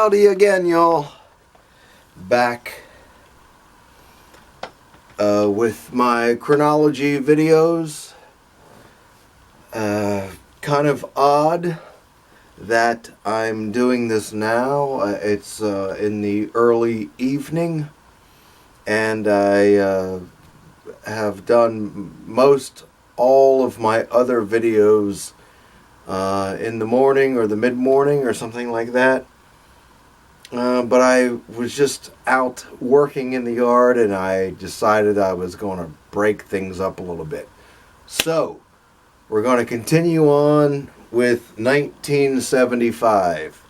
Howdy again, y'all. Back with my chronology videos. Kind of odd that I'm doing this now. It's in the early evening, and I have done most all of my other videos in the morning or the mid-morning or something like that. But I was just out working in the yard, and I decided I was going to break things up a little bit. So, we're going to continue on with 1975.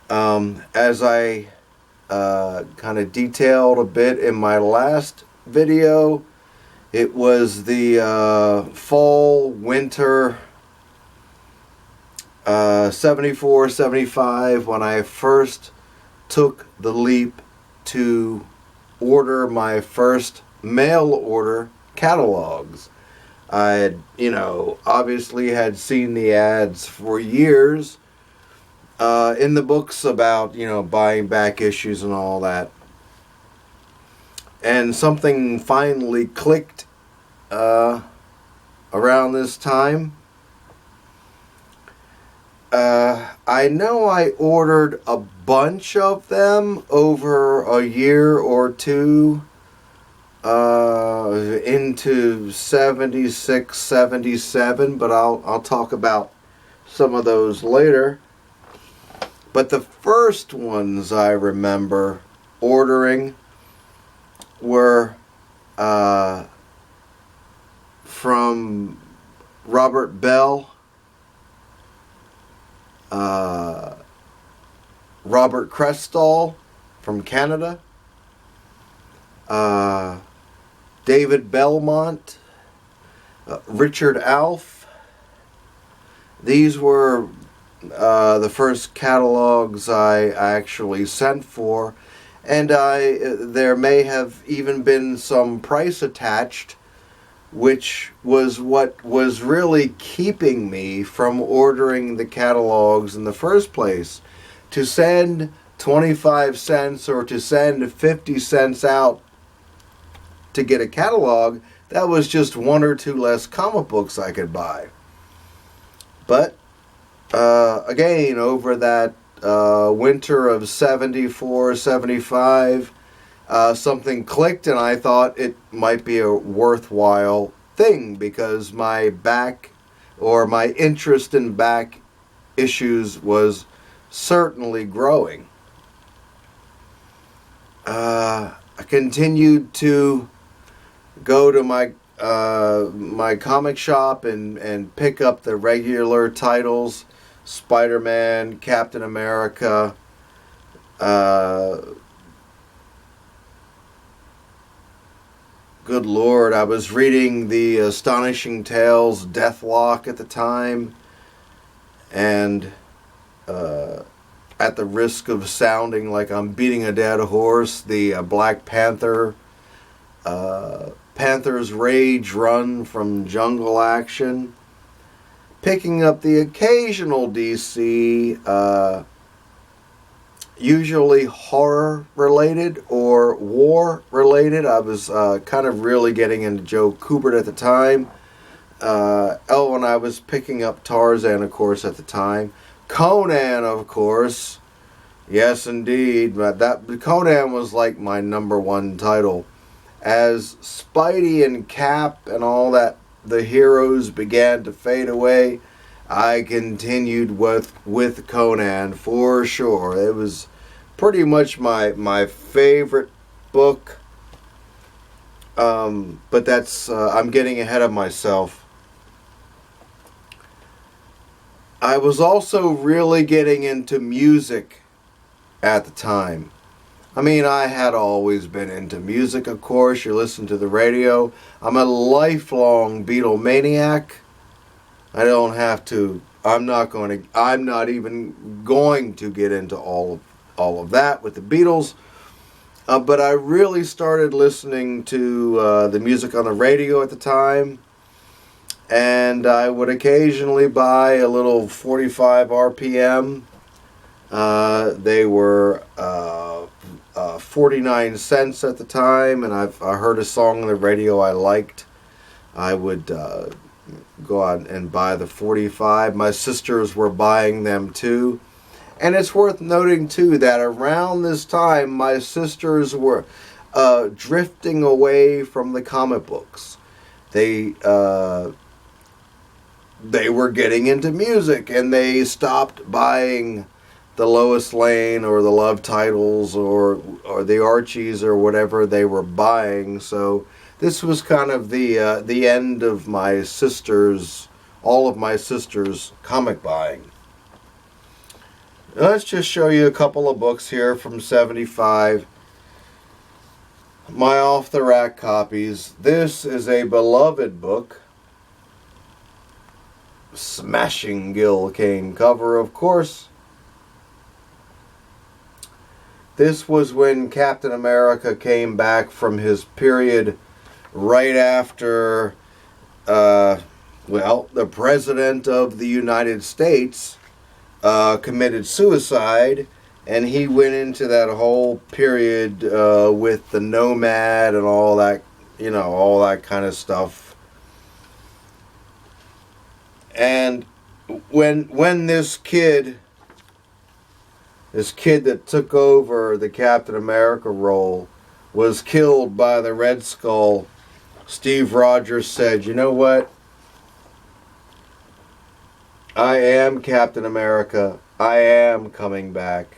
As I kind of detailed a bit in my last video, it was the fall, winter 74, 75 when I first took the leap to order my first mail order catalogs. I had, obviously had seen the ads for years in the books about, buying back issues and all that. And something finally clicked around this time. I know I ordered a bunch of them over a year or two into 76, 77, but I'll talk about some of those later. But the first ones I remember ordering were from Robert Bell, Robert Crestall from Canada, David Belmont, Richard Alf. These were the first catalogs I actually sent for, and there may have even been some price attached, which was what was really keeping me from ordering the catalogs in the first place. To send 25 cents or to send 50 cents out to get a catalog, that was just one or two less comic books I could buy. But again, over that winter of 74, 75, something clicked, and I thought it might be a worthwhile thing because my interest in back issues was certainly growing. I continued to go to my comic shop and pick up the regular titles: Spider-Man, Captain America, good Lord, I was reading the Astonishing Tales Deathlock at the time, and at the risk of sounding like I'm beating a dead horse, the Black Panther, Panther's Rage run from Jungle Action, picking up the occasional DC, usually horror related or war related. I was kind of really getting into Joe Kubert at the time. And I was picking up Tarzan, of course, at the time. Conan, of course. Yes, indeed. But Conan was like my number one title. As Spidey and Cap and all that, the heroes began to fade away, I continued with Conan for sure. It was pretty much my favorite book. But that's I'm getting ahead of myself. I was also really getting into music at the time. I mean, I had always been into music, of course. You listen to the radio. I'm a lifelong Beatlemaniac. I'm not even going to get into all of that with the Beatles. But I really started listening to the music on the radio at the time. And I would occasionally buy a little 45 RPM They were 49 cents at the time, and I heard a song on the radio I liked. I would go out and buy the 45. My sisters were buying them too. And it's worth noting too that around this time my sisters were drifting away from the comic books. They were getting into music, and they stopped buying the Lois Lane or the Love Titles or the Archies or whatever they were buying. So this was kind of the end of all of my sisters' comic buying. Let's just show you a couple of books here from '75. My off-the-rack copies. This is a beloved book. Smashing Gil Kane cover, of course. This was when Captain America came back from his period right after, the President of the United States committed suicide, and he went into that whole period with the Nomad and all that, all that kind of stuff. And when this kid that took over the Captain America role was killed by the Red Skull, Steve Rogers said, "You know what? I am Captain America. I am coming back."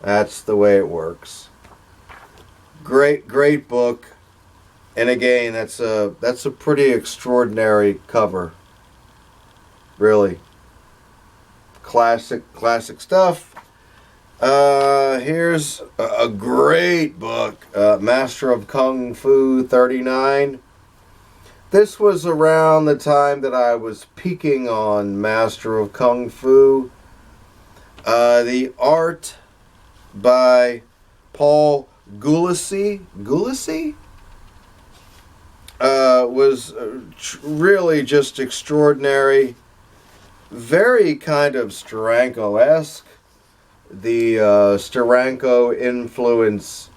That's the way it works. Great book. And again, that's a pretty extraordinary cover. Really. Classic stuff. Here's a great book, Master of Kung Fu 39. This was around the time that I was peaking on Master of Kung Fu. The art by Paul Gulacy was really just extraordinary. Very kind of Steranko-esque. The Steranko influence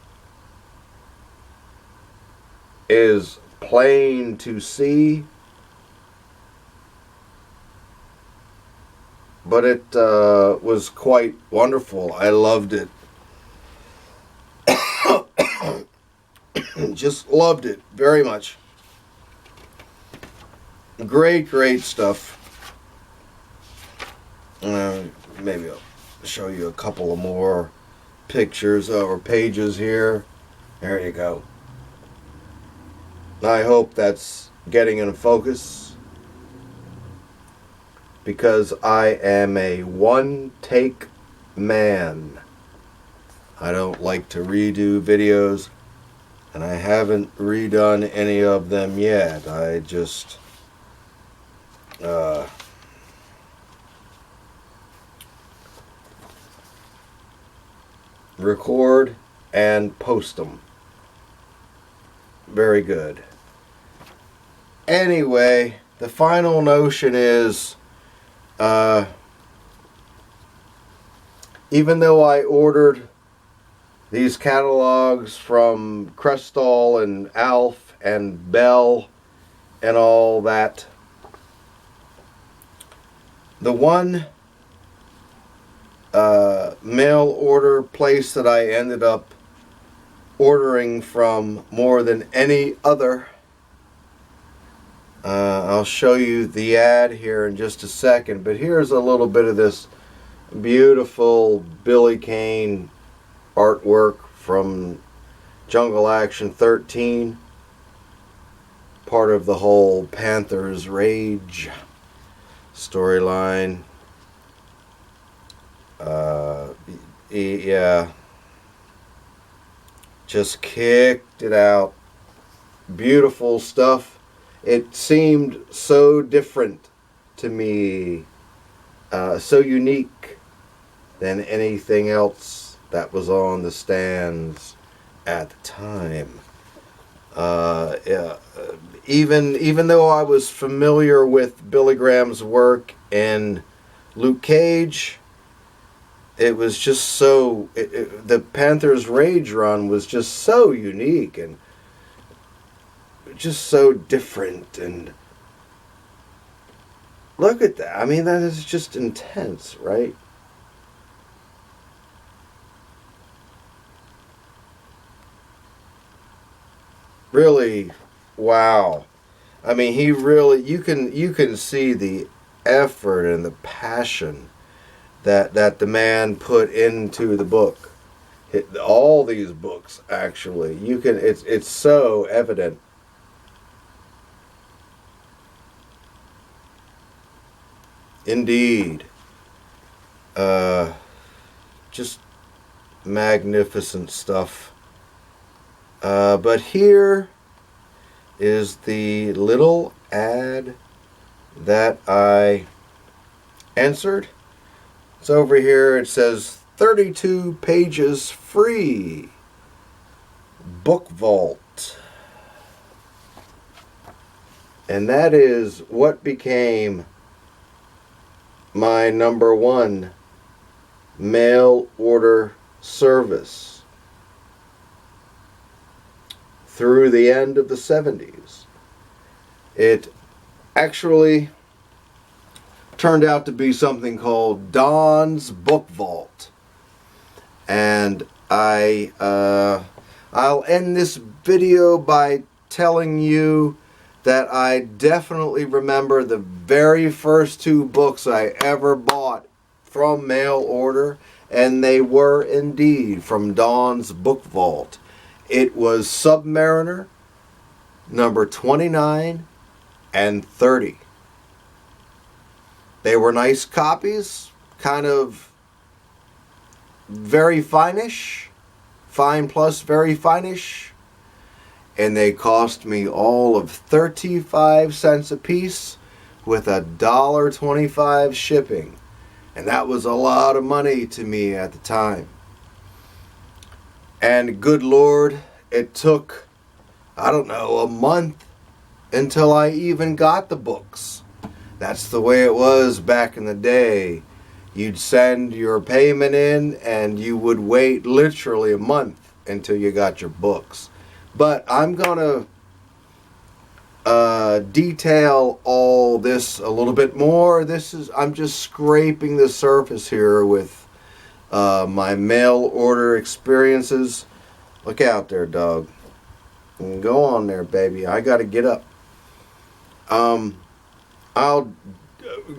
is plain to see, but it was quite wonderful. I loved it. Just loved it very much. Great stuff. Maybe I'll show you a couple of more pictures or pages here. There you go. I hope that's getting in focus, because I am a one-take man. I don't like to redo videos, and I haven't redone any of them yet. I just record and post them. Very good. Anyway, the final notion is, even though I ordered these catalogs from Crestall and Alf and Bell and all that, the one mail order place that I ended up ordering from more than any other, I'll show you the ad here in just a second, but here's a little bit of this beautiful Billy Kane artwork from Jungle Action 13, part of the whole Panther's Rage storyline. Yeah, just kicked it out. Beautiful stuff. It seemed so different to me, so unique than anything else that was on the stands at the time. Even though I was familiar with Billy Graham's work in Luke Cage, it was just so, the Panthers Rage run was just so unique and just so different. And look at that. I mean, that is just intense, right? Really, wow. I mean, he really, you can see the effort and the passion that the man put into the book. All these books, actually, it's so evident. Indeed. Uh, just magnificent stuff. But here is the little ad that I answered. It's over here. It says 32 pages free. Book Vault. And that is what became my number one mail order service through the end of the 70s. It actually turned out to be something called Don's Book Vault. And I'll end this video by telling you that I definitely remember the very first two books I ever bought from mail order, and they were indeed from Don's Book Vault. It was Submariner, number 29 and 30. They were nice copies, kind of very fine-ish, fine plus very fine-ish, and they cost me all of 35 cents a piece with $1.25 shipping. And that was a lot of money to me at the time. And good Lord, it took, I don't know, a month until I even got the books. That's the way it was back in the day. You'd send your payment in and you would wait literally a month until you got your books. But I'm going to detail all this a little bit more. I'm just scraping the surface here with my mail order experiences. Look out there, dog. Go on there, baby. I got to get up. I'll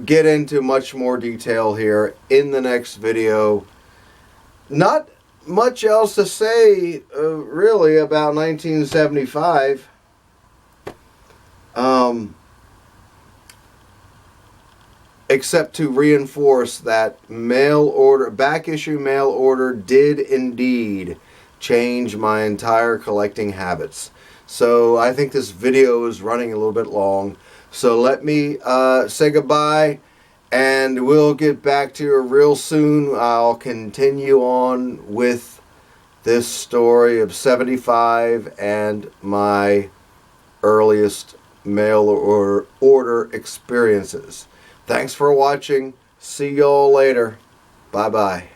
get into much more detail here in the next video. Not much else to say, really, about 1975. Except to reinforce that back issue mail order did indeed change my entire collecting habits. So I think this video is running a little bit long. So let me say goodbye, and we'll get back to you real soon. I'll continue on with this story of 75 and my earliest mail order experiences. Thanks for watching. See y'all later. Bye-bye.